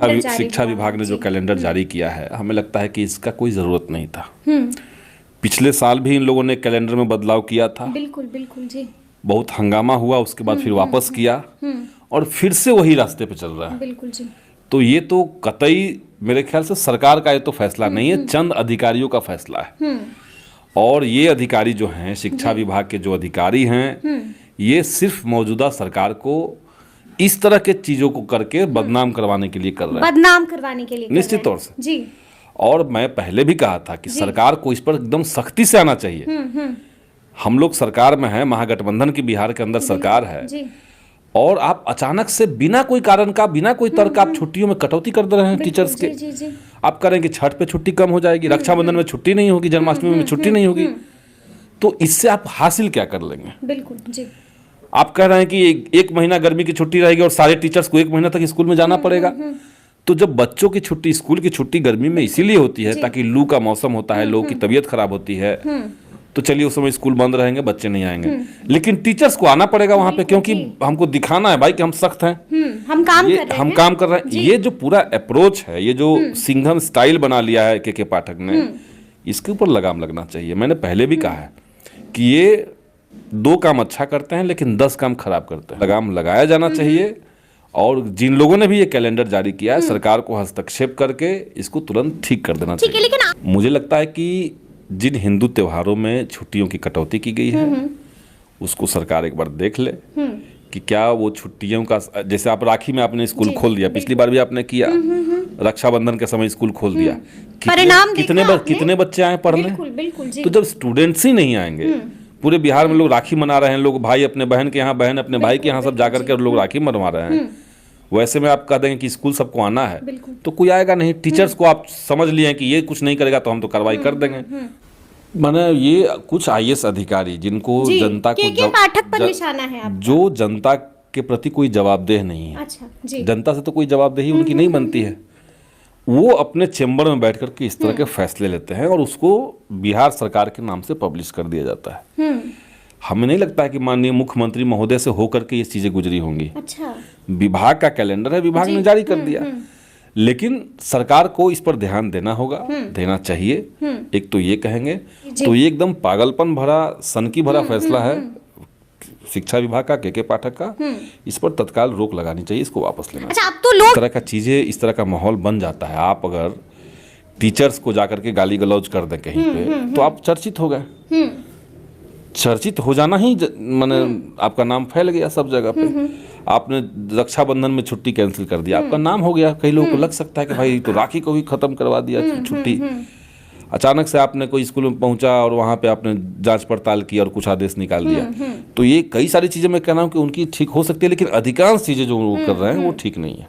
शिक्षा विभाग ने जो कैलेंडर जारी किया है, हमें लगता है कि इसका कोई ज़रूरत नहीं था। पिछले साल भी इन लोगों ने कैलेंडर में बदलाव किया था। बिल्कुल बिल्कुल जी। बहुत हंगामा हुआ, उसके बाद फिर वापस किया और फिर से वही रास्ते पे चल रहा है। बिल्कुल जी। तो ये तो कतई मेरे ख्याल से सरकार का ये तो फैसला नहीं है, चंद अधिकारियों का फैसला है। और ये अधिकारी जो हैं, शिक्षा विभाग के जो अधिकारी हैं, ये सिर्फ मौजूदा सरकार को इस तरह के चीजों को करके बदनाम करवाने के लिए कर रहे हैं। बदनाम करवाने के लिए निश्चित तौर से जी। और मैं पहले भी कहा था कि सरकार को इस पर एकदम सख्ती से आना चाहिए। हम लोग सरकार में हैं, महागठबंधन की बिहार के अंदर सरकार है जी। और आप अचानक से बिना कोई कारण का, बिना कोई तर्क आप छुट्टियों में कटौती कर दे रहे हैं टीचर्स के। जी, जी। आप करेंगे छठ पे छुट्टी कम हो जाएगी, रक्षाबंधन में छुट्टी नहीं होगी, जन्माष्टमी में छुट्टी नहीं होगी, तो इससे आप हासिल क्या कर लेंगे? बिल्कुल जी। आप कह रहे हैं कि एक महीना गर्मी की छुट्टी रहेगी और सारे टीचर्स को एक महीना तक स्कूल में जाना पड़ेगा। तो जब बच्चों की छुट्टी, स्कूल की छुट्टी गर्मी में इसीलिए होती है ताकि लू का मौसम होता है, लोगों की तबीयत खराब होती है, तो चलिए उस समय स्कूल बंद रहेंगे, बच्चे नहीं आएंगे, लेकिन टीचर्स को आना पड़ेगा वहां पे, क्योंकि हमको दिखाना है भाई कि हम सख्त हैं, हम काम कर रहे हैं। ये जो पूरा अप्रोच है, ये जो सिंघम स्टाइल बना लिया है के पाठक ने, इसके ऊपर लगाम लगना चाहिए। मैंने पहले भी कहा है कि ये 2 काम अच्छा करते हैं लेकिन 10 काम खराब करते हैं। लगाम लगाया जाना चाहिए और जिन लोगों ने भी ये कैलेंडर जारी किया है, सरकार को हस्तक्षेप करके इसको तुरंत ठीक कर देना चाहिए। लेकिन मुझे लगता है कि जिन हिंदू त्योहारों में छुट्टियों की कटौती की गई है, उसको सरकार एक बार देख ले कि क्या वो छुट्टियों का, जैसे आप राखी में आपने स्कूल खोल दिया, पिछली बार भी आपने किया, रक्षाबंधन के समय स्कूल खोल दिया, कितने बच्चे आए पढ़ने? बिल्कुल जी। तो जब स्टूडेंट्स ही नहीं आएंगे, पूरे बिहार में लोग राखी मना रहे हैं, लोग भाई अपने बहन के यहाँ, बहन अपने भाई के यहाँ, सब जाकर के लोग राखी मनवा रहे हैं, वैसे में आप कह देंगे कि स्कूल सबको आना है, तो कोई आएगा नहीं। टीचर्स को आप समझ लिए कि ये कुछ नहीं करेगा तो हम तो कार्रवाई कर देंगे। माने ये कुछ आईएएस अधिकारी जिनको जनता को पाठक पर निशाना है आपका। जो जनता के प्रति कोई जवाबदेह नहीं है। अच्छा जी। जनता से तो कोई जवाबदेही उनकी नहीं बनती है, वो अपने चेंबर में बैठ करके इस तरह के फैसले लेते हैं और उसको बिहार सरकार के नाम से पब्लिश कर दिया जाता है। हमें नहीं लगता है कि माननीय मुख्यमंत्री महोदय से होकर के ये चीजें गुजरी होंगी। अच्छा। विभाग का कैलेंडर है, विभाग ने जारी कर दिया, लेकिन सरकार को इस पर ध्यान देना होगा, देना चाहिए। एक तो ये कहेंगे, तो ये एकदम पागलपन भरा, सनकी भरा फैसला है शिक्षा विभाग का, के पाठक का। इस पर तत्काल रोक लगानी चाहिए, इसको वापस लेना। अच्छा, अब तो लोग इस तरह का चीजें, इस तरह का माहौल बन जाता है। आप अगर टीचर्स को जाकर के गाली गलौज कर दें कहीं पे, तो आप चर्चित हो गए। चर्चित हो जाना ही माने आपका नाम फैल गया सब जगह पे। आपने रक्षाबंधन में छुट्टी कैंसिल कर दिया, आपका नाम हो गया। कई लोगों को लग सकता है कि भाई तो राखी को भी खत्म करवा दिया छुट्टी। अचानक से आपने कोई स्कूल में पहुंचा और वहां पे आपने जांच पड़ताल की और कुछ आदेश निकाल दिया। तो ये कई सारी चीजें मैं कह रहा हूं कि उनकी ठीक हो सकती है, लेकिन अधिकांश चीजें जो वो कर रहे हैं वो ठीक नहीं है।